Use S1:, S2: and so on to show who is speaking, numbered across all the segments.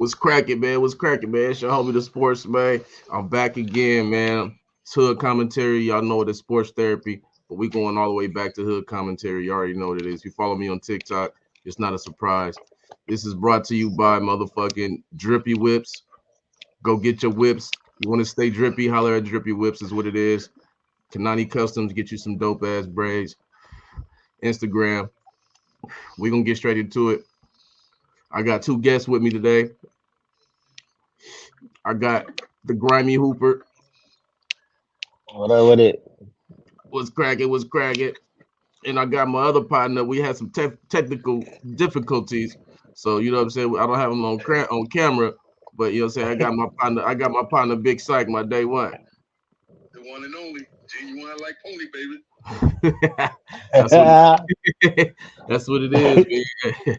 S1: What's cracking, man? What's cracking, man? It's your homie, the sports man. I'm back again, man. It's hood commentary. Y'all know it is sports therapy, but we going all the way back to hood commentary. You already know what it is. If you follow me on TikTok, it's not a surprise. This is brought to you by motherfucking Drippy Whips. Go get your whips. You want to stay drippy? Holler at Drippy Whips is what it is. Kanani Customs get you some dope ass braids. Instagram. We gonna get straight into it. I got two guests with me today. I got the grimy hooper.
S2: What up with it?
S1: Was cracking, was cracking. And I got my other partner. We had some technical difficulties, so you know what I'm saying. I don't have him on camera, but you know what I'm saying. I got my partner, Big Psych, my day one.
S3: The one and only. Genuine like pony, baby.
S1: that's what that's what it is, man.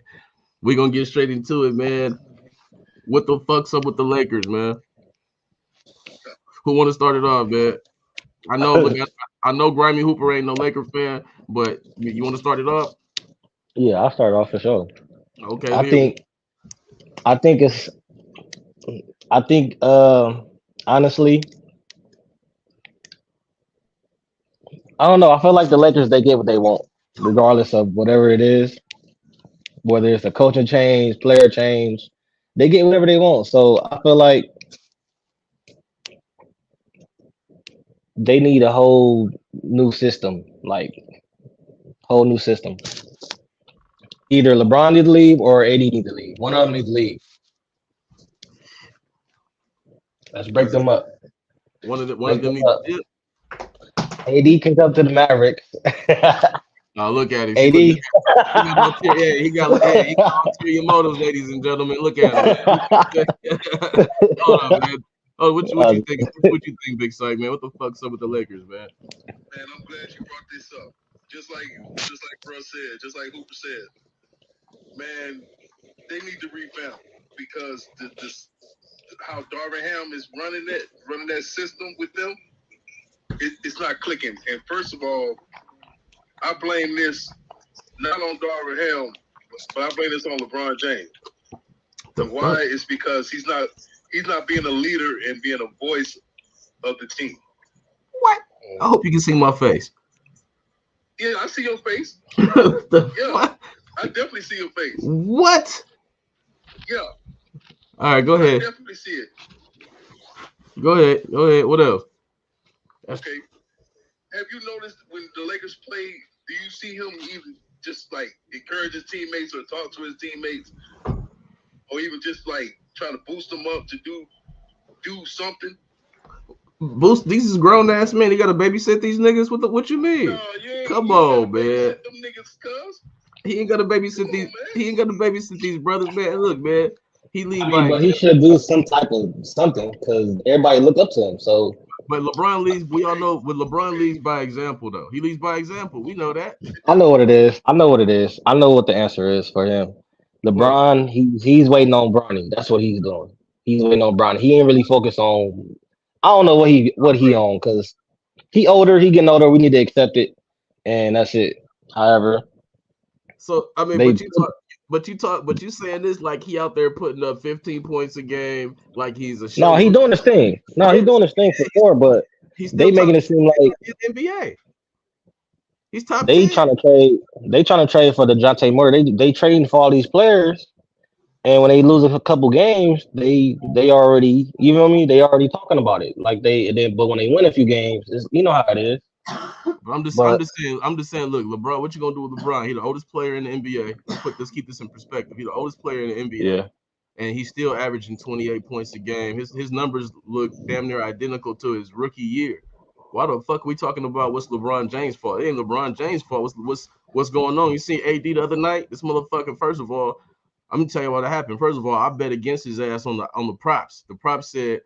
S1: We gonna get straight into it, man. What the fuck's up with the Lakers, man? Who want to start it off, man? I know, look, I know Grimy Hooper ain't no Laker fan, but you want to start it off?
S2: Yeah, I'll start off for sure.
S1: Okay,
S2: I
S1: here we.
S2: think I think it's I think honestly, I don't know. I feel like the Lakers they get what they want, regardless of whatever it is, whether it's a coaching change, player change, they get whatever they want. So I feel like they need a whole new system, like whole new system. Either LeBron need to leave or AD need to leave. One of them needs to leave. Let's break
S1: Is it
S2: them up.
S1: one of
S2: Break
S1: them
S2: them
S1: need
S2: up.
S1: to dip?
S2: AD can come to the Mavericks.
S1: Oh, look at him. See, look,
S2: AD.
S1: he got he got ulterior motives, ladies and gentlemen. Look at him, man. Hold on, man. Oh, what you think? What you think, Big Psych, man? What the fuck's up with the Lakers, man?
S3: Man, I'm glad you brought this up. Just like Russ said, just like Hooper said, man, they need to revamp because this how Darvin Ham is running that system with them, it's not clicking. And first of all, I blame this not on Darvin Ham, but I blame this on LeBron James.
S1: The
S3: And why
S1: fuck?
S3: is because he's not being a leader and being a voice of the team.
S1: What? I hope you can see my face.
S3: Yeah, I see your face.
S1: The
S3: Yeah,
S1: fuck?
S3: I definitely see your face.
S1: What?
S3: Yeah,
S1: All right, go
S3: I
S1: ahead.
S3: definitely see it.
S1: Go ahead. Go ahead. What else? That's
S3: Okay. Have you noticed when the Lakers play, do you see him even just like encourage his teammates or talk to his teammates or even just like trying to boost them up to do something?
S1: Boost. These is grown ass men. He got to babysit these niggas. What you
S3: No,
S1: mean? Come
S3: you ain't gotta
S1: on, man.
S3: babysit them niggas, cuz.
S1: He ain't got to
S3: Come
S1: babysit
S3: on,
S1: these.
S3: man.
S1: He ain't got to babysit these brothers, man. Look, man. He
S2: I
S1: lead
S2: mean,
S1: by
S2: but he
S1: example.
S2: should do some type of something because everybody look up to him. So
S1: But LeBron leads. We all
S3: Okay,
S1: know. But LeBron
S3: okay.
S1: leads by example, though. He leads by example. We know that.
S2: I know what it is. I know what it is. I know what the answer is for him.
S1: What?
S2: LeBron, he's waiting on Bronny. That's what he's doing. He's waiting on Bronny. He ain't really focused on. I don't know what he on because he older. He getting older. We need to accept it, and that's it. However,
S1: So I mean,
S2: they
S1: but you saying this like he out there putting up 15 points a game, like he's a
S2: no, he
S1: show.
S2: doing his thing. No, he
S1: Yeah,
S2: doing his thing for sure. But
S1: he's
S2: they
S1: still top
S2: making it seem like
S1: in NBA. He's top
S2: they
S1: 10.
S2: trying to trade. They trying to trade for the Dejounte Murray. They trading for all these players. And when they lose a couple games, they already you know what I mean. They already talking about it like but when they win a few games, you know how it is.
S1: But
S2: But
S1: I'm just saying. Look, LeBron, what you gonna do with LeBron? He's the oldest player in the NBA. Let's keep this in perspective. He's the oldest player in the NBA,
S2: yeah,
S1: and he's still averaging 28 points a game. His numbers look damn near identical to his rookie year. Why the fuck are we talking about what's LeBron James' fault? It ain't LeBron James' fault. What's going on? You see AD the other night? This motherfucker. First of all, I'm gonna tell you what happened. First of all, I bet against his ass on the props. The props said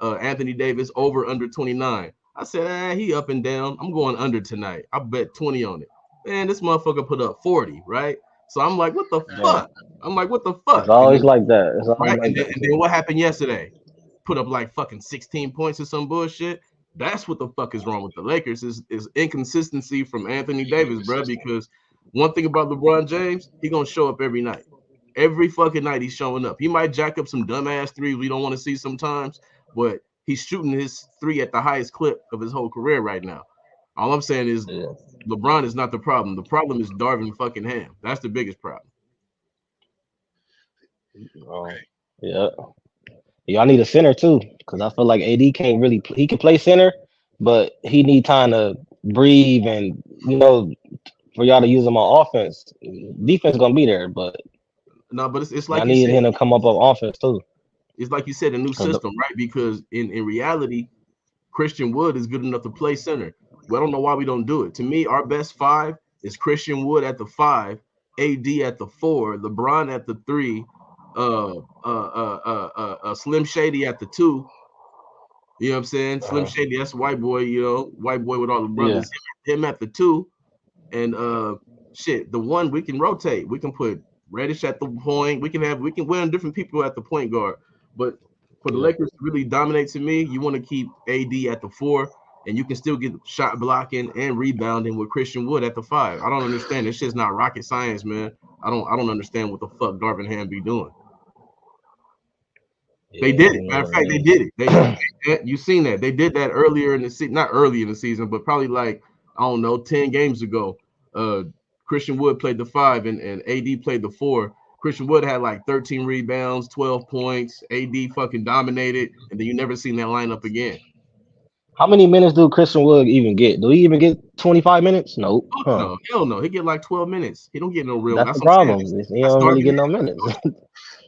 S1: Anthony Davis over under 29. I said, he up and down. I'm going under tonight. I bet 20 on it. Man, this motherfucker put up 40, right? So I'm like, what the
S2: yeah.
S1: fuck? I'm like, what the
S2: It's
S1: fuck? And
S2: always
S1: then
S2: like that. It's always
S1: right,
S2: like that
S1: and
S2: too.
S1: then what happened yesterday? Put up like fucking 16 points or some bullshit. That's what the fuck is wrong with the Lakers is inconsistency from Anthony Davis, bro. Because one thing about LeBron James, he gonna show up every night. Every fucking night he's showing up. He might jack up some dumbass threes we don't want to see sometimes, but he's shooting his three at the highest clip of his whole career right now. All I'm saying is LeBron is not the problem. The problem is Darvin fucking Ham. That's the biggest problem.
S2: Yeah. Y'all need a center too, because I feel like AD can't really. He can play center, but he need time to breathe and for y'all to use him on offense. Defense gonna be there, but
S1: no, but it's like
S2: I need him to come up on offense too.
S1: It's like you said, a new system, right? Because in reality, Christian Wood is good enough to play center. We don't know why we don't do it. To me, our best five is Christian Wood at the 5, AD at the 4, LeBron at the 3, Slim Shady at the 2. You know what I'm saying? Slim Shady, that's white boy, white boy with all the brothers. Yeah. Him at the 2, and the 1 we can rotate. We can put Reddish at the point. We can wear different people at the point guard. But for the Lakers to really dominate, to me, you want to keep AD at the 4, and you can still get shot blocking and rebounding with Christian Wood at the 5. I don't understand. This shit's not rocket science, man. I don't understand what the fuck Darvin Ham be doing. They did it. Matter of fact, they did it. You seen that. They did that earlier in the season, not early in the season, but probably like, I don't know, 10 games ago. Christian Wood played the 5 and AD played the 4. Christian Wood had like 13 rebounds, 12 points. AD fucking dominated, and then you never seen that lineup again.
S2: How many minutes do Christian Wood even get? Do he even get 25 minutes? Nope.
S1: No, hell no. He get like 12 minutes. He don't get no real.
S2: That's the problem. He don't really get no minutes.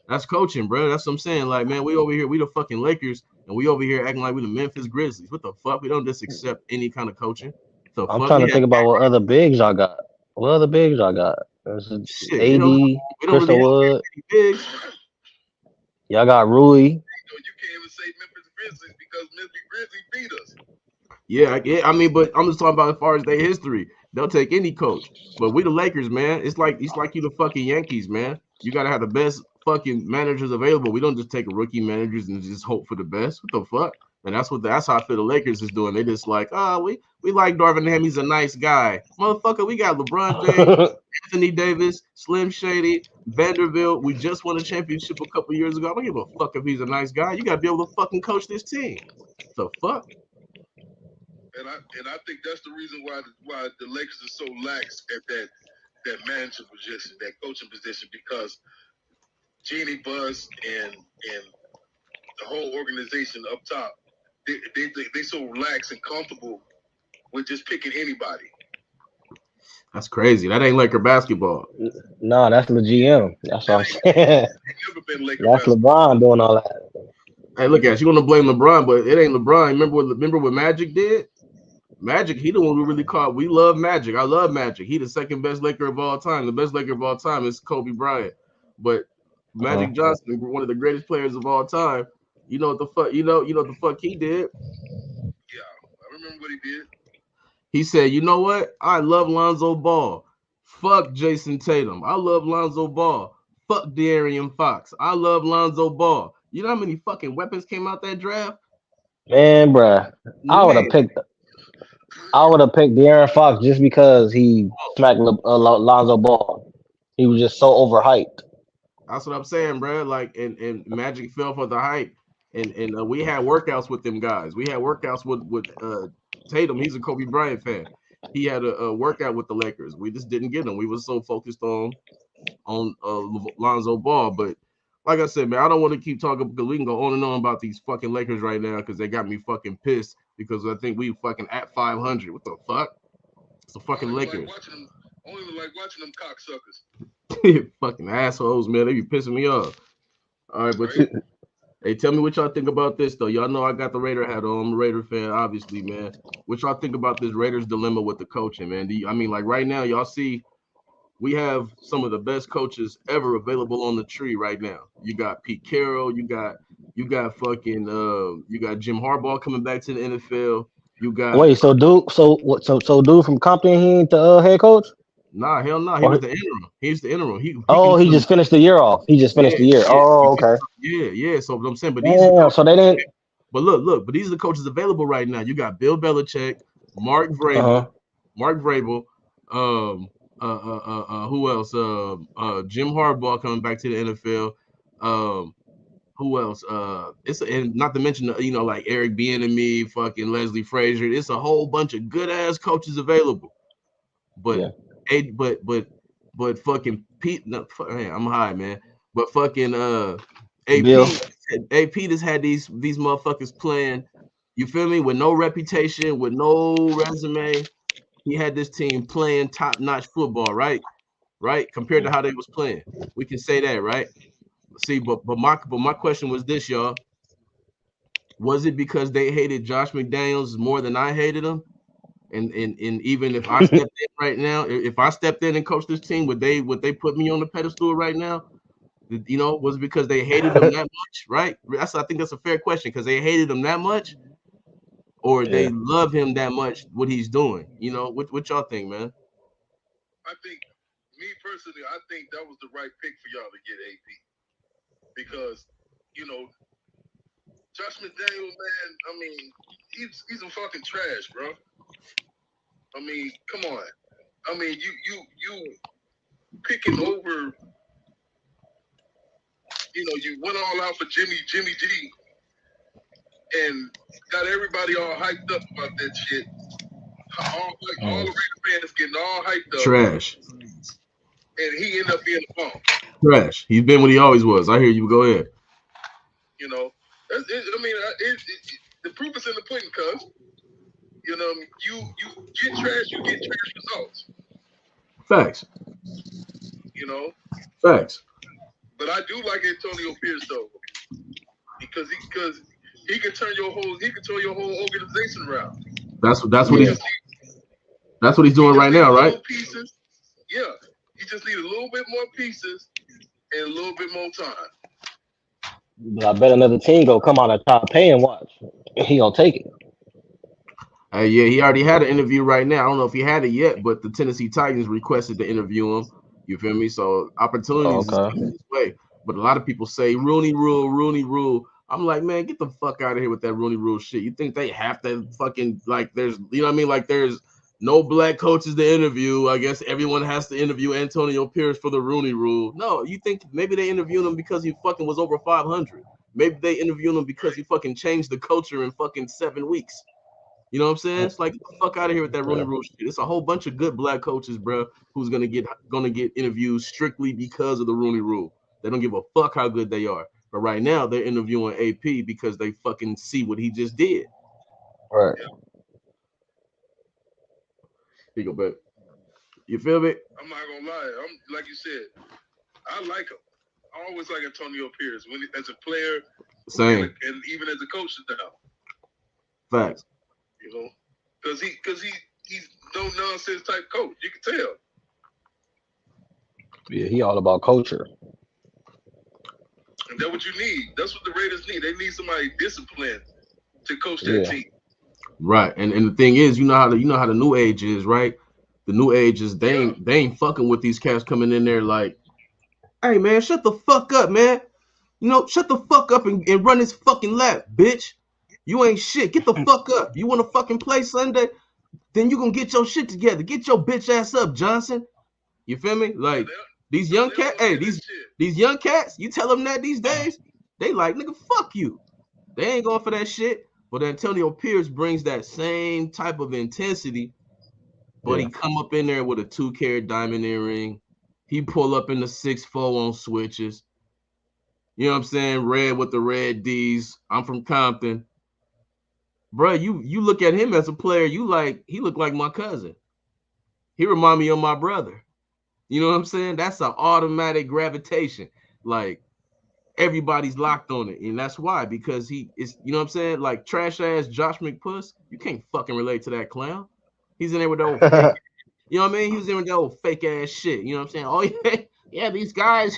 S1: That's coaching, bro. That's what I'm saying. Like, man, we over here, we the fucking Lakers, and we over here acting like we the Memphis Grizzlies. What the fuck? We don't just accept any kind of coaching.
S2: I'm trying to think about what other bigs y'all got. What other bigs y'all got?
S1: Shit,
S2: AD, Christian Wood. Y'all got Rui.
S3: You can't even say Memphis Grizzlies because Memphis Grizzlies beat us.
S1: Yeah, I mean, but I'm just talking about as far as their history. They'll take any coach. But we the Lakers, man. It's like you the fucking Yankees, man. You gotta have the best fucking managers available. We don't just take rookie managers and just hope for the best. What the fuck? And that's how I feel the Lakers is doing. They just like, we like Darvin Ham. He's a nice guy. Motherfucker, we got LeBron James, Anthony Davis, Slim Shady, Vanderbilt. We just won a championship a couple years ago. I don't give a fuck if he's a nice guy. You gotta be able to fucking coach this team. The fuck?
S3: And I think that's the reason why the Lakers are so lax at that manager position, that coaching position, because Jeannie Buss and the whole organization up top, they so lax and comfortable with just picking anybody.
S1: That's crazy. That ain't Laker basketball.
S2: No, that's the GM. That's what I'm saying. That's LeBron doing all that.
S1: Hey, look at you want to blame LeBron, but it ain't LeBron. Remember what Magic did? Magic, he the one who really caught. We love Magic. I love Magic. He the second best Laker of all time. The best Laker of all time is Kobe Bryant. But Magic Johnson, one of the greatest players of all time. You know what the fuck? You know what the fuck he did?
S3: Yeah, I remember what he did.
S1: He said, "You know what? I love Lonzo Ball. Fuck Jason Tatum. I love Lonzo Ball. Fuck De'Aaron Fox. I love Lonzo Ball." You know how many fucking weapons came out that draft?
S2: Man, bruh. I would have picked De'Aaron Fox just because he smacked Lonzo Ball. He was just so overhyped.
S1: That's what I'm saying, bro. Like, and Magic fell for the hype, and we had workouts with them guys. We had workouts with Tatum. He's a Kobe Bryant fan. He had a workout with the Lakers. We just didn't get him. We were so focused on Lonzo Ball. But like I said, man, I don't want to keep talking because we can go on and on about these fucking Lakers right now because they got me fucking pissed because I think we fucking at 500. What the fuck? It's the fucking Lakers.
S3: Only like watching them cocksuckers.
S1: Fucking assholes, man. They be pissing me off. All right, but hey, tell me what y'all think about this, though. Y'all know I got the Raider hat on. I'm a Raider fan, obviously, man. What y'all think about this Raiders dilemma with the coaching, man? I mean, like right now, y'all see we have some of the best coaches ever available on the tree right now. You got Pete Carroll. You got fucking you got Jim Harbaugh coming back to the NFL. You got
S2: so dude from Compton, he ain't the head coach?
S1: Nah, hell no. He was the interim. He's the interim.
S2: He just finished the year off. He just finished the year.
S1: Yeah,
S2: oh, okay.
S1: Yeah. So what I'm saying, but
S2: so they didn't.
S1: But look. But these are the coaches available right now. You got Bill Belichick, Mark Vrabel, Who else? Jim Harbaugh coming back to the NFL. Who else? It's and not to mention like Eric Bieniemy, fucking Leslie Frazier. It's a whole bunch of good ass coaches available. But
S2: Yeah.
S1: but fucking Pete, no, man, I'm high, man. But fucking AP
S2: Bill.
S1: AP just had these motherfuckers playing. You feel me? With no reputation, with no resume. He had this team playing top notch football, right? Right, compared to how they was playing. We can say that, right? See, but my question was this, y'all. Was it because they hated Josh McDaniels more than I hated him? And even if I stepped in right now, if I stepped in and coached this team, would they put me on the pedestal right now? Was it because they hated him that much, right? I think that's a fair question because they hated him that much, or they love him that much, what he's doing. What y'all think, man?
S3: I think, me personally, I think that was the right pick for y'all to get AP because, Josh McDaniels, man. I mean, he's a fucking trash, bro. I mean, come on. I mean, you picking over. You went all out for Jimmy G, and got everybody all hyped up about that shit. All the Raider fans getting all hyped up.
S1: Trash.
S3: And he ended up being a bum.
S1: Trash. He's been what he always was. I hear you. Go ahead.
S3: The proof is in the pudding, cuz. You get trash, you get trash results.
S1: Facts. Facts.
S3: But I do like Antonio Pierce though, because he can turn your whole organization around.
S1: That's what he's doing right now, right?
S3: Pieces. Yeah, he just need a little bit more pieces and a little bit more time.
S2: But I bet another team go come out and try to pay and watch. He gonna take it.
S1: Yeah, he already had an interview right now. I don't know if he had it yet, but the Tennessee Titans requested to interview him. You feel me? So opportunities is coming this way. But a lot of people say Rooney Rule. I'm like, man, get the fuck out of here with that Rooney Rule shit. You think they have to fucking there's there's no black coaches to interview. I guess everyone has to interview Antonio Pierce for the Rooney Rule. No, you think maybe they interviewed him because he fucking was over 500. Maybe they interviewed him because he fucking changed the culture in fucking 7 weeks. You know what I'm saying? It's like, get the fuck out of here with that Rooney Rule shit. It's a whole bunch of good black coaches, bro, who's gonna get interviews strictly because of the Rooney Rule. They don't give a fuck how good they are. But right now they're interviewing AP because they fucking see what he just did.
S2: Right.
S1: Here you go, babe. You feel me?
S3: I'm not gonna lie. I'm like you said, I like him. I always like Antonio Pierce as a player,
S1: same,
S3: and even as a coach now.
S1: Facts.
S3: Because he's no nonsense type coach. You can tell.
S2: Yeah, he all about culture.
S3: And that's what you need. That's what the Raiders need. They need somebody disciplined to coach that team.
S1: Right. And the thing is, you know how the new age is, right? The new age is they ain't fucking with these cats coming in there like, hey man, shut the fuck up, man. Shut the fuck up and run this fucking lap, bitch. You ain't shit. Get the fuck up. You want to fucking play Sunday? Then you gonna get your shit together. Get your bitch ass up, Johnson. You feel me? Like these young cats. Hey, these young cats. You tell them that these days, they like, nigga, fuck you. They ain't going for that shit. But Antonio Pierce brings that same type of intensity. But he come up in there with a 2-carat diamond earring. He pull up in the 6'4" on switches. You know what I'm saying? Red with the red D's. I'm from Compton. Bro, you look at him as a player, he look like my cousin. He remind me of my brother. You know what I'm saying? That's an automatic gravitation. Like, everybody's locked on it. And that's why, because he is, you know what I'm saying? Like, trash ass Josh McPuss, you can't fucking relate to that clown. He's in there with the old fake, you know what I mean? He was in with that old fake ass shit. You know what I'm saying? Oh, yeah, these guys,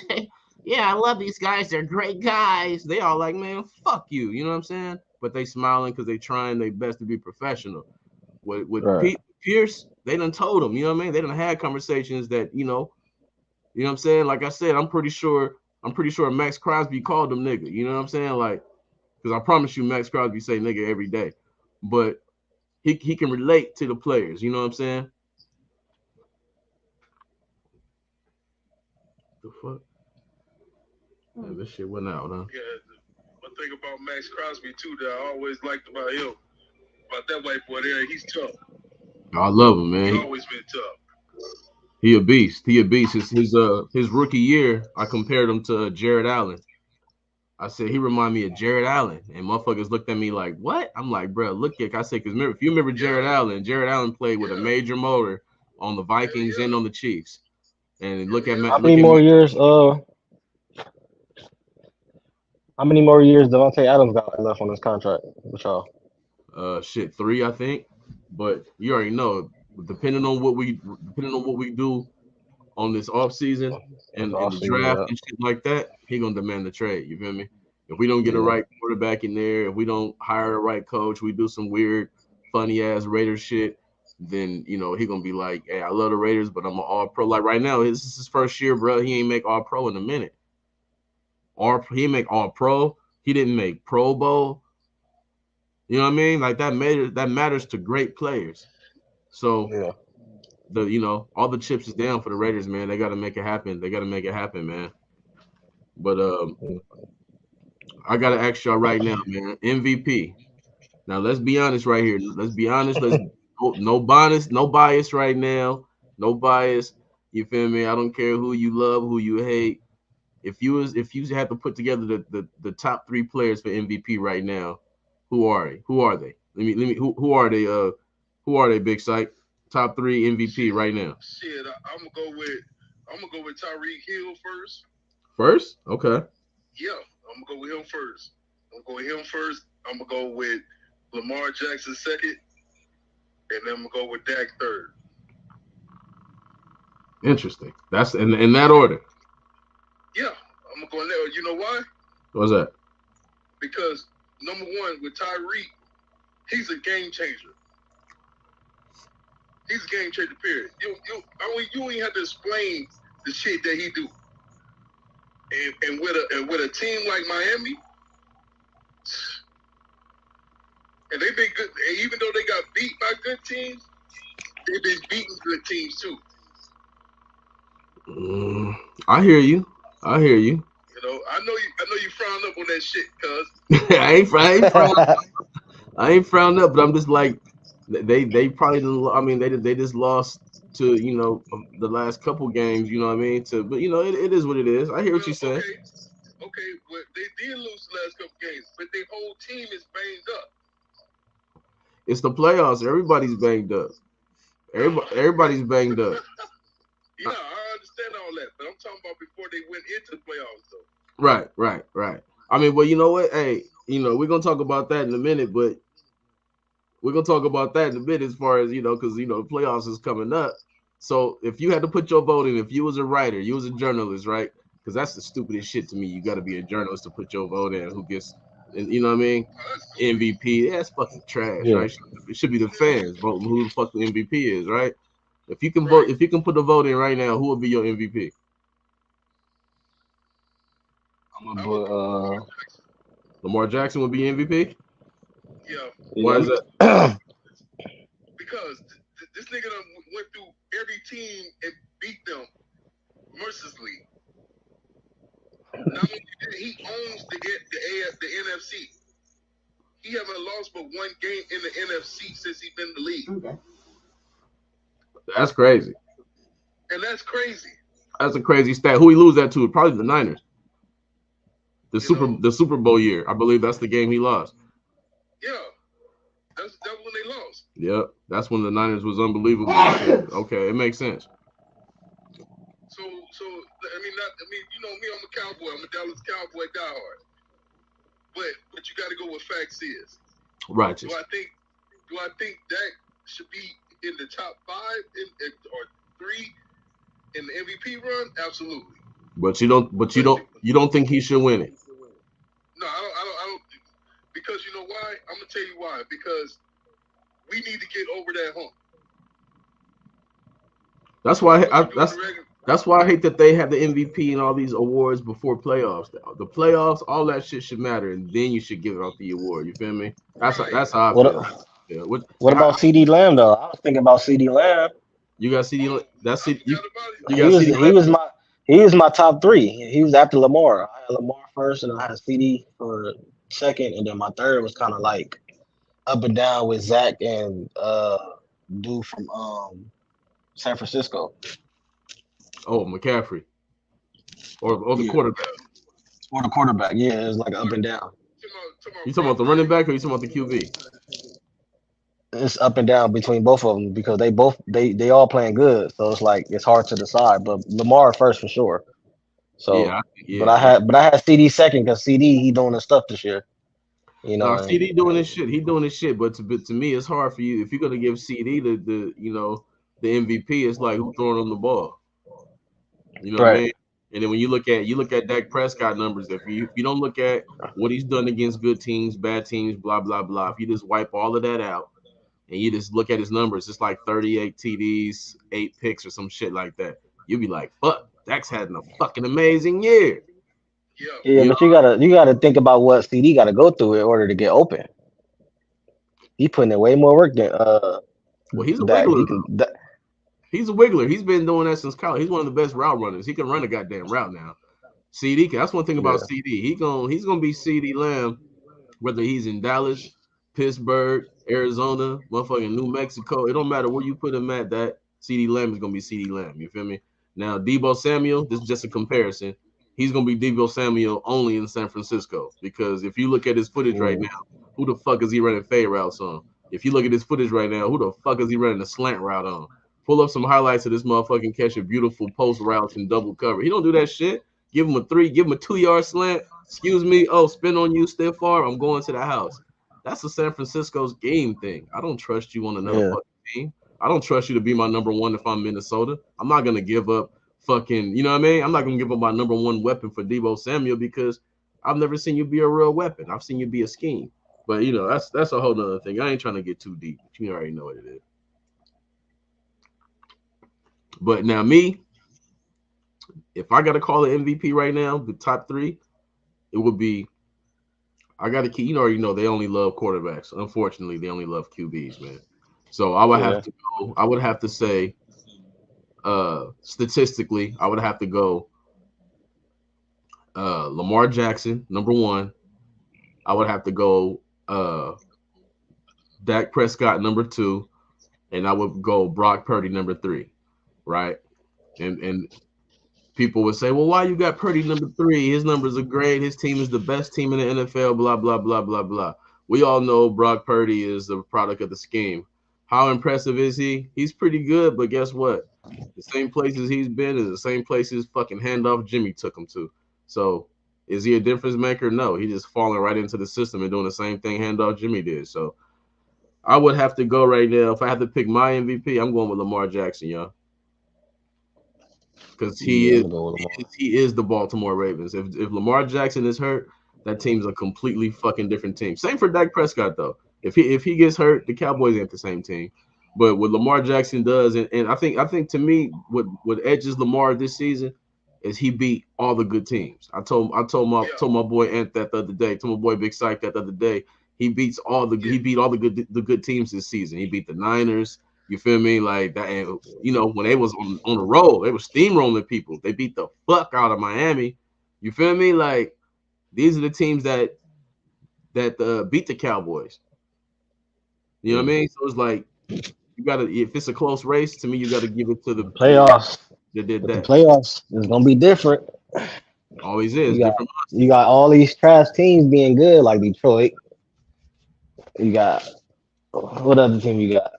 S1: yeah, I love these guys. They're great guys. They all like, man, fuck you. You know what I'm saying? But they smiling because they trying their best to be professional. With Pierce, they done told him, you know what I mean? They done had conversations that, you know what I'm saying? Like I said, I'm pretty sure Max Crosby called him nigga. You know what I'm saying? Like, because I promise you, Max Crosby say nigga every day. But he can relate to the players. You know what I'm saying? The fuck? Man, this shit went out, huh?
S3: Yeah. One thing about Max Crosby too that I always liked about him, about that white boy there, he's tough.
S1: I love him,
S3: He's
S1: man.
S3: always been tough.
S1: He a beast. He a beast. His rookie year, I compared him to Jared Allen. I said he remind me of Jared Allen, and motherfuckers looked at me like, "What?" I'm like, "Bro, look at." I said, "Cause if you remember Jared Allen played with a major motor on the Vikings and on the Chiefs." And look at
S2: How many more years? How many more years Devontae Adams got left on his contract with y'all?
S1: 3, I think. But you already know, depending on what we do on this offseason and in the draft and shit like that, he gonna demand the trade. You feel me? If we don't get a right quarterback in there, if we don't hire a right coach, we do some weird, funny ass Raiders shit, then he gonna be like, "Hey, I love the Raiders, but I'm an All Pro." Like right now, this is his first year, bro. He ain't make All Pro in a minute. He make All Pro. He didn't make Pro Bowl. You know what I mean? Like that matters to great players. So all the chips is down for the Raiders, man. They got to make it happen. Man. But I got to ask y'all right now, man. MVP. Now let's be honest right here. Let's be honest. No bias right now. No bias. You feel me? I don't care who you love, who you hate. If you had to put together the top 3 players for MVP right now, who are they? Who are they? Who are they? Who are they, Big Sight? Top 3 MVP right now.
S3: Shit, I'm gonna go with Tyreek Hill first.
S1: First? Okay.
S3: Yeah, I'm gonna go with him first. I'm gonna go with Lamar Jackson second, and then I'm gonna go with Dak third.
S1: Interesting. That's in that order.
S3: Yeah, I'm gonna go in there. You know why?
S1: What's that?
S3: Because number one, with Tyreek, he's a game changer. He's a game changer, period. You ain't have to explain the shit that he do. And with a team like Miami, and they've been good. And even though they got beat by good teams, they've been beating good teams too.
S1: I hear you.
S3: You know, I know you frown up on that shit, cuz.
S1: I ain't frowned up, but I'm just like, they probably didn't. I mean, they just lost to the last couple games. You know what I mean? But it is what it is. I hear what you're saying.
S3: Okay, well, they did lose the last couple games, but their whole team is banged up.
S1: It's the playoffs. Everybody's banged up. Everybody's banged up.
S3: Yeah, I understand all that, but I'm talking about before they went into the playoffs, though.
S1: Right. I mean, well, you know what? Hey, we're gonna talk about that in a minute, but as far as because the playoffs is coming up. So if you had to put your vote in, if you was a writer, you was a journalist, right? Because that's the stupidest shit to me. You got to be a journalist to put your vote in. Who gets, you know what I mean? MVP. That's fucking trash, right? It should be the fans voting who the fuck the MVP is, right? If you can vote, if you can put the vote in right now, who would be your MVP?
S2: I'm gonna put
S1: Lamar Jackson would be MVP.
S3: Yeah.
S1: Why is that?
S3: Because this nigga done went through every team and beat them mercilessly. Not only that, he owns the NFC. He haven't lost but one game in the NFC since he's been in the league.
S1: Okay. That's crazy.
S3: And that's crazy.
S1: That's a crazy stat. Who he lose that to? Probably the Niners. The Super Bowl year. I believe that's the game he lost.
S3: Yeah. That's when they lost.
S1: Yep. That's when the Niners was unbelievable. Okay, it makes sense.
S3: So you know me, I'm a Cowboy. I'm a Dallas Cowboy diehard. But you got to go with facts is.
S1: Righteous.
S3: Do I think Dak should be in the top 5 or 3 in the MVP run? Absolutely.
S1: But you don't think he should win it?
S3: No, I don't. Because you know why? I'm gonna tell you why. Because we need to get over that hump.
S1: That's why I hate that they have the MVP and all these awards before playoffs. The playoffs, all that shit should matter, and then you should give out the award. You feel me? That's how I feel. Yeah.
S2: What about CD Lamb though? I was thinking about CD Lamb.
S1: You got CD. That's CD.
S2: He He was my top three. He was after Lamar. I had Lamar first, and I had CD for second, and then my third was kind of like up and down with Zach and dude from San Francisco.
S1: Oh, McCaffrey or the
S2: Yeah,
S1: quarterback.
S2: or the quarterback. Yeah, it was like up and down.
S1: You talking about the running back or you talking about the QB?
S2: It's up and down between both of them because they all playing good. So it's like it's hard to decide. But Lamar first for sure.
S1: Yeah,
S2: So,
S1: yeah.
S2: but I had CD second because CD he doing his stuff this year. You
S1: Now
S2: know,
S1: CD doing his shit. He doing his shit. But to me, it's hard for you if you're gonna give CD the MVP. It's like who throwing him the ball. You know what I
S2: right?
S1: mean? And then when you look at Dak Prescott numbers, if you don't look at what he's done against good teams, bad teams, blah blah blah. If you just wipe all of that out and you just look at his numbers, it's like 38 TDs, 8 picks, or some shit like that. You'll be like, fuck, Dak's had a fucking amazing year.
S3: Yeah,
S2: Yeah,
S1: You know?
S2: but you gotta think about what CD got to go through in order to get open. He putting in way more work than
S1: Well, he's a
S2: that he
S1: wiggler
S2: can.
S1: though. He's a wiggler. He's been doing that since college. He's one of the best route runners. He can run a goddamn route now. CD, that's one thing about
S2: Yeah,
S1: CD. He's gonna be CD Lamb, whether he's in Dallas, Pittsburgh, Arizona, motherfucking New Mexico. It don't matter where you put him at. That CD Lamb is gonna be CD Lamb. You feel me? Now Debo Samuel, this is just a comparison. He's gonna be Debo Samuel only in San Francisco because if you look at his footage right
S2: mm,
S1: now, who the fuck is he running fade routes on? If you look at his footage right now, who the fuck is he running a slant route on? Pull up some highlights of this motherfucking catch a beautiful post routes and double cover. He don't do that shit. Give him a 3, give him a 2 yard slant. Excuse me. Oh, spin on you, stiff arm. I'm going to the house. That's the San Francisco's game thing. I don't trust you on another
S2: yeah.
S1: fucking team. I don't trust you to be my number one if I'm Minnesota. I'm not gonna give up fucking, you know what I mean? I'm not gonna give up my number one weapon for Debo Samuel because I've never seen you be a real weapon. I've seen you be a scheme. But that's a whole nother thing. I ain't trying to get too deep. You already know what it is. But now me, if I gotta call an MVP right now, the top three, it would be I got to keep. You already know they only love quarterbacks. Unfortunately, they only love QBs, man. So I would have
S2: Yeah.
S1: to go. I would have to say, statistically, I would have to go Lamar Jackson number one. I would have to go Dak Prescott number two, and I would go Brock Purdy number three. Right? And people would say, well, why you got Purdy number three? His numbers are great. His team is the best team in the NFL, blah, blah, blah, blah, blah. We all know Brock Purdy is the product of the scheme. How impressive is he? He's pretty good, but guess what? The same places he's been is the same places fucking handoff Jimmy took him to. So is he a difference maker? No, he's just falling right into the system and doing the same thing handoff Jimmy did. So I would have to go right now. If I had to pick my MVP, I'm going with Lamar Jackson, y'all. Because
S2: Yeah, I'm gonna go with Lamar.
S1: he is the Baltimore Ravens. If Lamar Jackson is hurt, that team's a completely fucking different team. Same for Dak Prescott though. If he gets hurt, the Cowboys ain't the same team. But what Lamar Jackson does, and I think to me, what edges Lamar this season is he beat all the good teams. I told my boy Ant that the other day. Told my boy Big Psych that the other day. He beat all the good teams this season. He beat the Niners. You feel me? Like that, and when they was on the roll, they were steamrolling people. They beat the fuck out of Miami. You feel me? Like these are the teams that beat the Cowboys. You know what I
S2: Yeah.
S1: mean? So it's like you gotta if it's a close race, to me, you gotta give it to the team
S2: Playoffs,
S1: that did
S2: but the
S1: that.
S2: playoffs is gonna be different.
S1: Always is
S2: You got
S1: different
S2: you
S1: monsters.
S2: got all these trash teams being good, like Detroit. You got what other team you got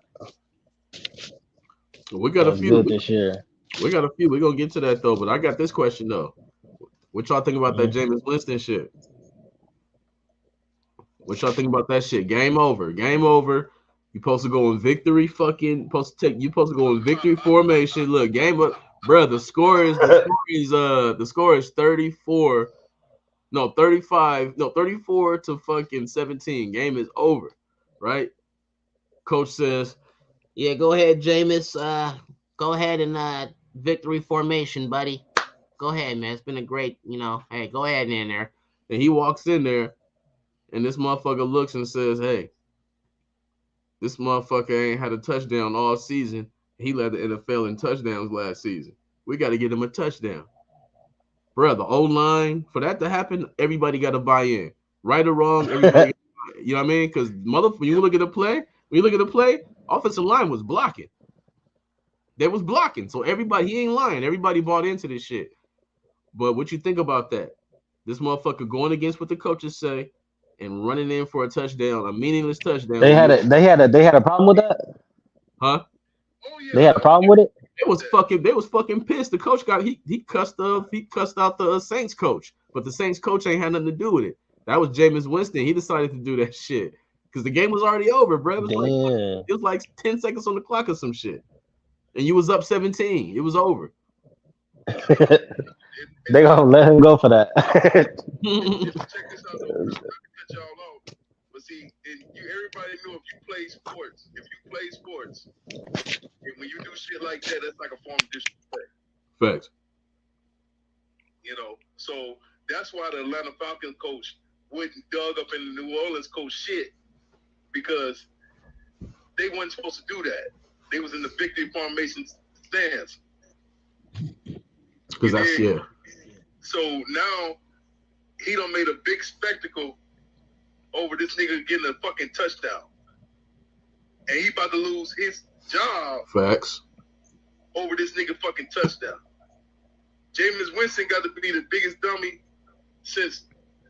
S1: We got a
S2: that's
S1: few.
S2: good this year?
S1: We got a few. We're gonna get to that though. But I got this question though. What y'all think about that
S2: Mhm.
S1: Jameis Winston shit? What y'all think about that shit? Game over. Game over. You supposed to go in victory fucking you supposed to go in victory formation. Look, game up, bro. The score is 34. No, 35. No, 34 to fucking 17. Game is over. Right? Coach says, yeah, go ahead, Jameis. Go ahead and victory formation, buddy. Go ahead, man. It's been a great, hey, go ahead in there. And he walks in there and this motherfucker looks and says, hey, this motherfucker ain't had a touchdown all season. He led the NFL in touchdowns last season. We got to get him a touchdown. bro. The O-line, for that to happen, everybody got to buy in. Right or wrong, everybody. You know what I mean? Because when you look at the play, offensive line was blocking. They was blocking. So everybody, he ain't lying. Everybody bought into this shit. But what you think about that? This motherfucker going against what the coaches say and running in for a touchdown, a meaningless touchdown.
S2: They had a problem with that.
S1: Huh?
S3: Oh
S2: They
S3: yeah,
S2: had a problem with it.
S1: They was fucking pissed. The coach got he cussed out the Saints coach, but the Saints coach ain't had nothing to do with it. That was Jameis Winston. He decided to do that shit because the game was already over, bro.
S2: Damn.
S1: It was like 10 seconds on the clock or some shit, and you was up 17. It was over.
S2: They gonna let him go for that.
S3: check this out though. Not to cut y'all off, but see, everybody know if you play sports, and when you do shit like that, that's like a form of disrespect.
S1: Facts.
S3: You know, so that's why the Atlanta Falcons coach wouldn't dug up in the New Orleans coach shit because they weren't supposed to do that. They was in the victory formation stance.
S1: Because that's
S3: So now he done made a big spectacle over this nigga getting a fucking touchdown, and he about to lose his job.
S1: Facts.
S3: Over this nigga fucking touchdown. Jameis Winston got to be the biggest dummy since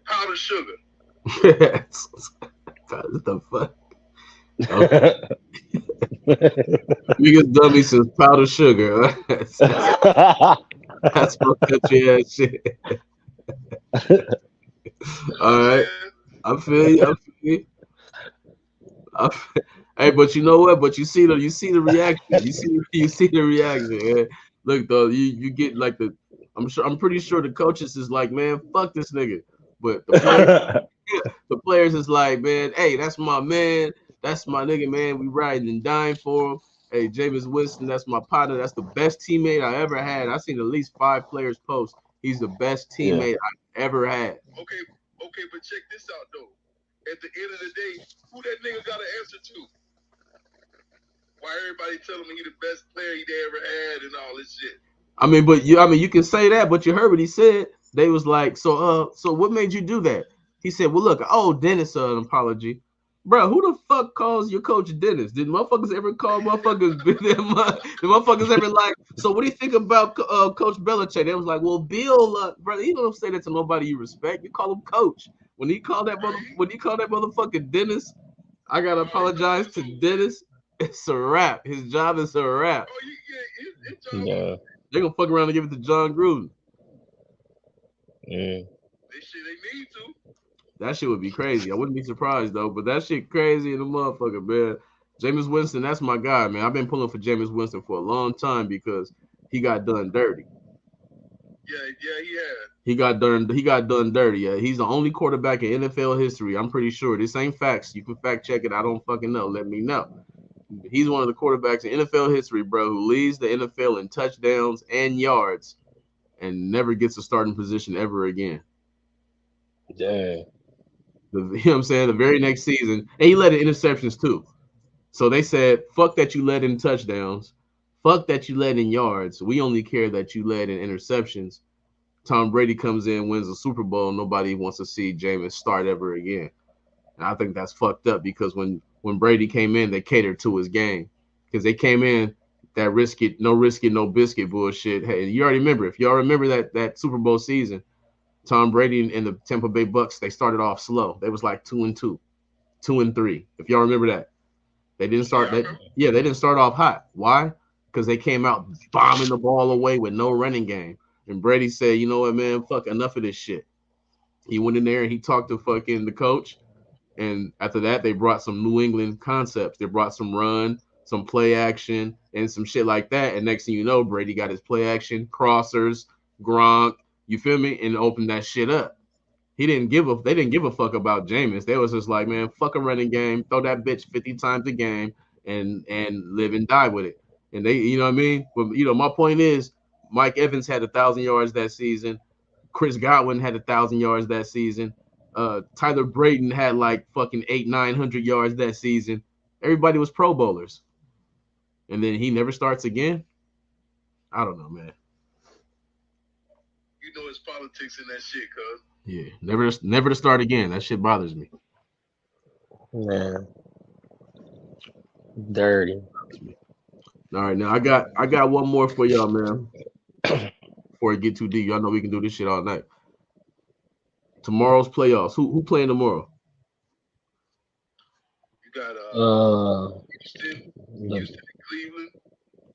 S3: powdered sugar.
S1: What the fuck? Okay. Biggest dummy since powdered sugar. That's some country ass shit. All right. I feel you. Hey, but you know what? But you see the reaction. You see the reaction. Man. Look though, you get like I'm pretty sure the coaches is like, man, fuck this nigga. But the players is like, man, hey, that's my man. That's my nigga, man. We riding and dying for him. Hey, Jameis Winston, that's my partner. That's the best teammate I ever had. I've seen at least 5 players post. He's the best teammate I ever had.
S3: Okay, but check this out though. At the end of the day, who that nigga got to answer to? Why everybody telling me he the best player he ever had and all this shit?
S1: You can say that, but you heard what he said. They was like, so what made you do that? He said, well, look, Dennis, an apology. Bro, who the fuck calls your coach Dennis? Did motherfuckers ever call motherfuckers? Did motherfuckers ever like? So what do you think about Coach Belichick? They was like, well, Bill, bro, you don't say that to nobody you respect. You call him Coach. When he called that motherfucker Dennis, I gotta apologize to Dennis. It's a wrap. His job is a wrap.
S2: Yeah.
S1: They're gonna fuck around and give it to John Gruden.
S3: They need to.
S1: That shit would be crazy. I wouldn't be surprised though, but that shit crazy in the motherfucker, man. Jameis Winston, that's my guy, man. I've been pulling for Jameis Winston for a long time because he got done dirty.
S3: Yeah, he had.
S1: He got done dirty. Yeah, he's the only quarterback in NFL history. I'm pretty sure. This ain't facts. You can fact check it. I don't fucking know. Let me know. He's one of the quarterbacks in NFL history, bro, who leads the NFL in touchdowns and yards and never gets a starting position ever again.
S2: Damn.
S1: You know what I'm saying? The very next season, and he led in interceptions too. So they said, fuck that you led in touchdowns. Fuck that you led in yards. We only care that you led in interceptions. Tom Brady comes in, wins the Super Bowl. Nobody wants to see Jameis start ever again. And I think that's fucked up because when Brady came in, they catered to his game because they came in that risk it, no biscuit bullshit. Hey, you already remember. If y'all remember that Super Bowl season, Tom Brady and the Tampa Bay Bucks, they started off slow. They was like 2-2, 2-3. If y'all remember that, they didn't start that. Yeah, they didn't start off hot. Why? Because they came out bombing the ball away with no running game. And Brady said, you know what, man, fuck, enough of this shit. He went in there and he talked to fucking the coach. And after that, they brought some New England concepts. They brought some run, some play action, and some shit like that. And next thing you know, Brady got his play action, crossers, Gronk, you feel me? And opened that shit up. They didn't give a fuck about Jameis. They was just like, man, fuck a running game, throw that bitch 50 times a game and live and die with it. And they, you know what I mean? But my point is, Mike Evans had 1,000 yards that season. Chris Godwin had 1,000 yards that season. Tyler Brayden had like fucking 800-900 yards that season. Everybody was Pro Bowlers. And then he never starts again. I don't know, man.
S3: you know it's politics in that shit, cuz.
S1: Yeah, never to start again. That shit bothers me.
S2: Man, dirty.
S1: All right, now I got one more for y'all, man. Before it get too deep, y'all know we can do this shit all night. Tomorrow's playoffs. Who playing tomorrow?
S3: You got Houston,
S2: The,
S3: Houston and Cleveland.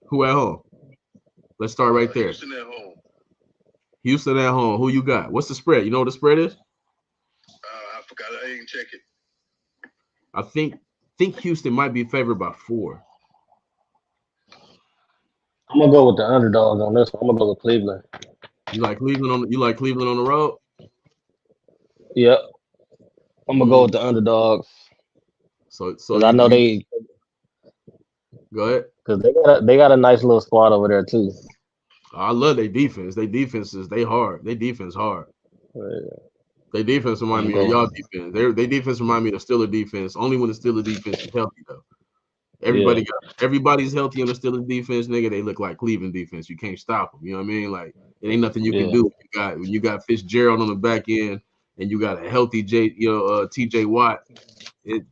S1: Who at home? Let's start right there.
S3: Houston at home.
S1: Houston at home. Who you got? What's the spread? You know what the spread is?
S3: I forgot. I didn't check it.
S1: I think Houston might be favored by 4.
S2: I'm gonna go with the underdogs on this one. I'm gonna go with Cleveland.
S1: You like Cleveland on the road?
S2: Yep. I'm gonna go with the underdogs.
S1: So
S2: Because I know
S1: go ahead.
S2: because they got a nice little squad over there too.
S1: I love their defense. They hard. They defense hard. They defense remind me of y'all defense. They defense remind me of the Steelers defense. Only when the Steelers defense is healthy though. Everybody's healthy on the Steelers defense, nigga. They look like Cleveland defense. You can't stop them. You know what I mean? Like it ain't nothing you can do. When you got Fitzgerald on the back end and you got a healthy TJ Watt.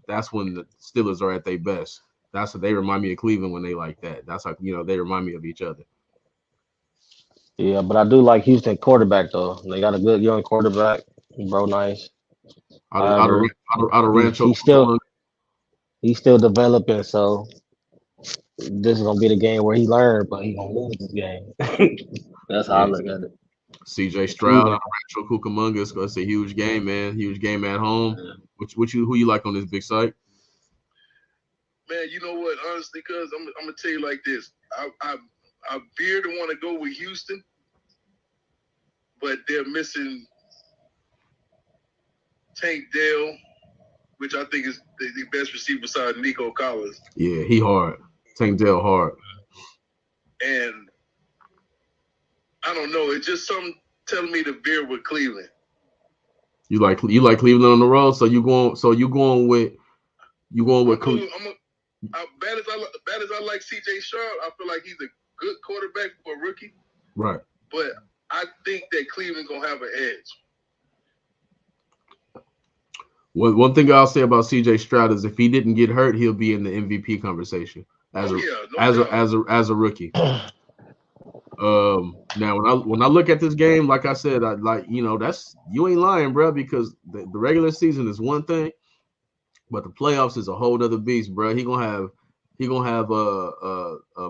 S1: That's when the Steelers are at their best. That's what they remind me of Cleveland when they like that. That's how they remind me of each other.
S2: Yeah, but I do like Houston quarterback though. They got a good young quarterback, bro. Nice.
S1: Out of Rancho.
S2: He's still developing, so this is gonna be the game where he learned, but he gonna lose this game. That's how I look at it.
S1: CJ Stroud out of Rancho Cucamonga. It's a huge game, man. Huge game at home. Who you like on this big site?
S3: Man, you know what? Honestly, cuz I'm gonna tell you like this. I veer to want to go with Houston, but they're missing Tank Dell, which I think is the best receiver beside Nico Collins.
S1: Yeah, he hard. Tank Dell hard.
S3: And I don't know. It's just something telling me to veer with Cleveland.
S1: You like Cleveland on the road, so you going with Cleveland.
S3: Bad as I like CJ Stroud, I feel like he's a good quarterback for a rookie.
S1: Right.
S3: But I think that Cleveland gonna have an edge.
S1: One thing I'll say about CJ Stroud is if he didn't get hurt, he'll be in the MVP conversation as a rookie. Now when I look at this game, like I said, that's you ain't lying, bro, because the regular season is one thing, but the playoffs is a whole other beast, bro. He gonna have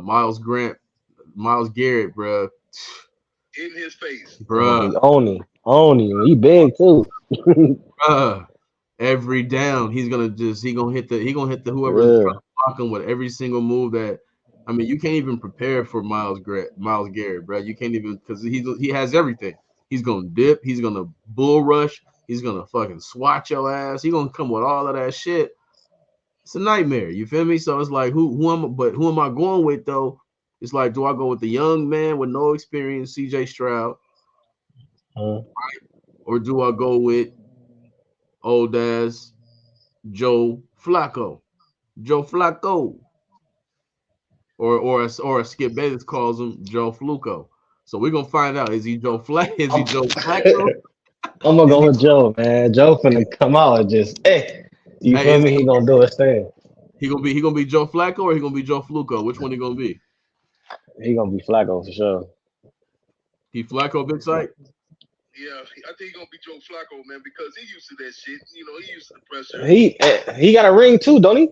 S1: Myles Garrett, bro,
S3: in his face,
S1: bro.
S2: Oni, he big too.
S1: Every down, he gonna hit the whoever's trying to block him with every single move that. I mean, you can't even prepare for Myles Garrett, bro. You can't even because he has everything. He's gonna dip. He's gonna bull rush. He's gonna fucking swat your ass. He's gonna come with all of that shit. It's a nightmare. You feel me? So it's like who am I going with though? It's like, do I go with the young man with no experience, CJ Stroud, right? Or do I go with old ass Joe Flacco? Or as Skip Bayless calls him, Joe Fluco. So we're gonna find out. Is he Joe Flacco?
S2: I'm gonna go with Joe, man. Joe finna come out and just you feel me? He gonna do his thing.
S1: He gonna be Joe Flacco or he gonna be Joe Fluco? Which one he gonna be?
S2: He gonna be Flacco for sure.
S1: He Flacco big sight?
S3: Yeah, I think he's gonna be Joe Flacco, man, because he used to that shit. You know, he used to the pressure.
S2: He got a ring too, don't he?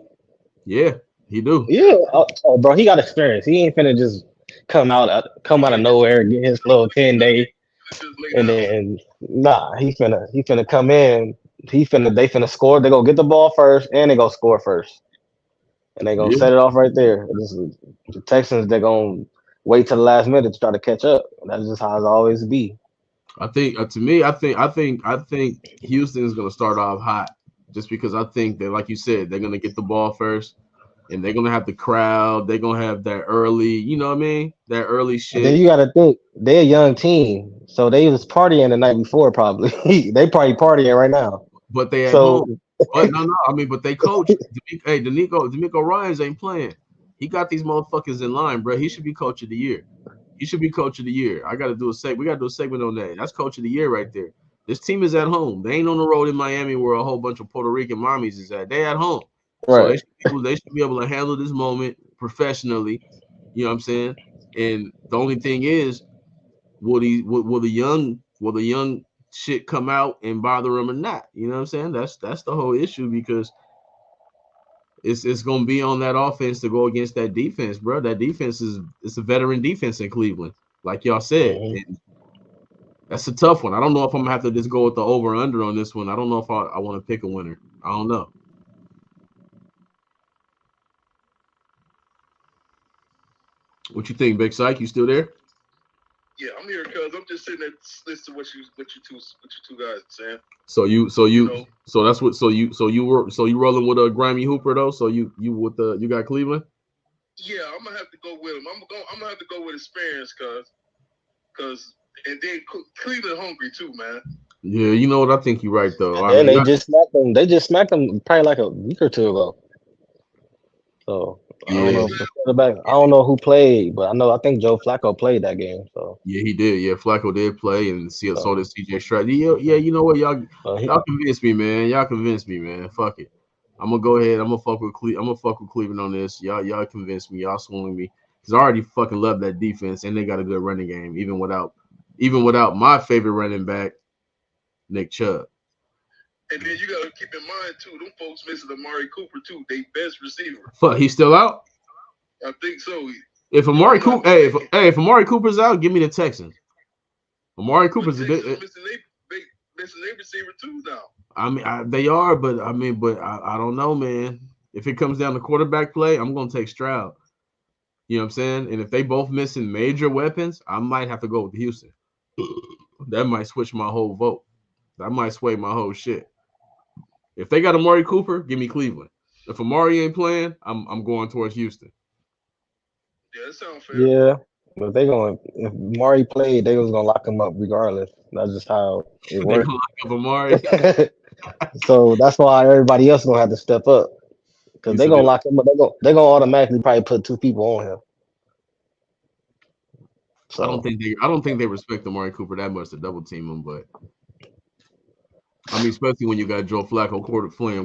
S1: Yeah, he do.
S2: Yeah, bro, he got experience. He ain't finna just come out of nowhere and get his little 10-day, and then he finna come in. They finna score. They gonna get the ball first, and they gonna score first, and they gonna set it off right there. The Texans, they gonna wait till the last minute to try to catch up. That's just how it always be.
S1: I think to me, I think Houston is gonna start off hot, just because I think that, like you said, they're gonna get the ball first. And they're gonna have the crowd. They're gonna have that early, you know what I mean? That early shit.
S2: Then you gotta think they're a young team, so they was partying the night before. Probably they probably partying right now.
S1: But they at home. But no. I mean, but they coach. D'Amico Ryans ain't playing. He got these motherfuckers in line, bro. He should be coach of the year. He should be coach of the year. We got to do a segment on that. That's coach of the year right there. This team is at home. They ain't on the road in Miami where a whole bunch of Puerto Rican mommies is at. They at home. So
S2: Right.
S1: they should be able to handle this moment professionally. You know what I'm saying? And the only thing is, will the young shit come out and bother him or not? You know what I'm saying? That's the whole issue, because it's gonna be on that offense to go against that defense, bro. That defense it's a veteran defense in Cleveland, like y'all said. And that's a tough one. I don't know if I'm gonna have to just go with the over under on this one. I don't know if I want to pick a winner. I don't know. What you think, Big Psych? You still there?
S3: Yeah, I'm here, cuz I'm just sitting there listening to what you two guys are saying.
S1: So you rolling with a Grammy Hooper though? So you got Cleveland?
S3: Yeah, I'm gonna have to go with him. I'm gonna have to go with experience, cuz and then Cleveland hungry too, man.
S1: Yeah, you know what? I think you're right though.
S2: And they just smacked them. They just smacked them probably like a week or two ago. So I don't know. I don't know who played, but I think Joe Flacco played that game. So
S1: yeah, he did. Yeah, Flacco did play, and so did CJ Stroud. Yeah, you know what? Y'all convinced me, man. Y'all convinced me, man. Fuck it. I'm gonna go ahead. I'm gonna fuck with Cleveland on this. Y'all convinced me. Y'all swung me, because I already fucking love that defense, and they got a good running game, even without my favorite running back, Nick Chubb.
S3: And then you gotta keep in mind too, them folks missing Amari Cooper too. They best receiver.
S1: Fuck, he's still out?
S3: I think so.
S1: If Amari Cooper, if Amari Cooper's out, give me the Texans. Amari Cooper's
S3: missing their receiver too now.
S1: I mean, they are, but I don't know, man. If it comes down to quarterback play, I'm gonna take Stroud. You know what I'm saying? And if they both missing major weapons, I might have to go with Houston. That might switch my whole vote. That might sway my whole shit. If they got Amari Cooper, give me Cleveland. If Amari ain't playing, I'm going towards Houston.
S3: Yeah, that sounds fair.
S2: Yeah, but if Amari played, they was gonna lock him up regardless. That's just how it works.
S1: Lock up Amari.
S2: So that's why everybody else gonna have to step up, because they're gonna lock him up. They're gonna automatically probably put 2 people on him. So
S1: I don't think they respect Amari Cooper that much to double team him, but I mean, especially when you got Joe Flacco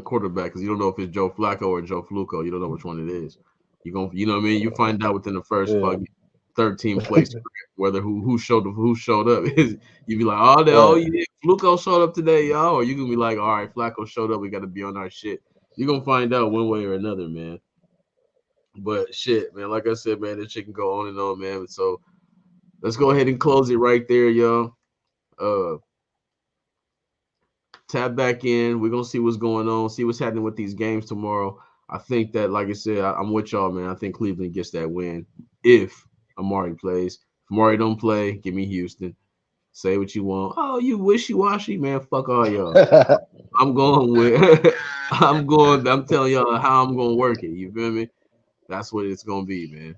S1: quarterback, because you don't know if it's Joe Flacco or Joe Fluco. You don't know which one it is. You know what I mean? You find out within the first 13 plays whether who showed up. You be like, Fluco showed up today, y'all, or you gonna be like, all right, Flacco showed up. We got to be on our shit. You're gonna find out one way or another, man. But shit, man, like I said, man, this shit can go on and on, man. So let's go ahead and close it right there, y'all. Tap back in. We're gonna see what's going on, see what's happening with these games tomorrow. I think that, like I said, I'm with y'all, man. I think Cleveland gets that win if Amari plays. If Amari don't play, give me Houston. Say what you want. Oh, you wishy-washy, man. Fuck all y'all. I'm telling y'all how I'm gonna work it. You feel me? That's what it's gonna be, man.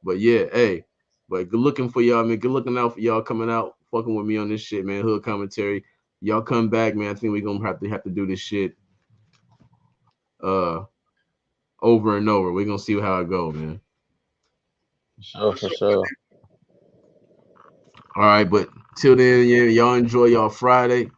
S1: But yeah, hey, but good looking for y'all, man. Good looking out for y'all coming out, fucking with me on this shit, man. Hood commentary. Y'all come back, man. I think we're gonna have to do this shit over and over. We're gonna see how it go, man.
S2: For sure.
S1: All right, but till then, yeah, y'all enjoy y'all Friday.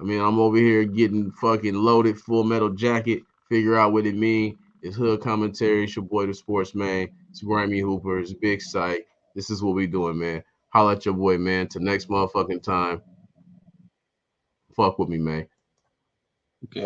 S1: I mean, I'm over here getting fucking loaded, Full Metal Jacket. Figure out what it mean. It's Hood Commentary. It's your boy, the Sports Man. It's Grammy Hooper. It's Big Sight. This is what we doing, man. Holla at your boy, man. Till next motherfucking time. Fuck with me, man.
S2: Okay.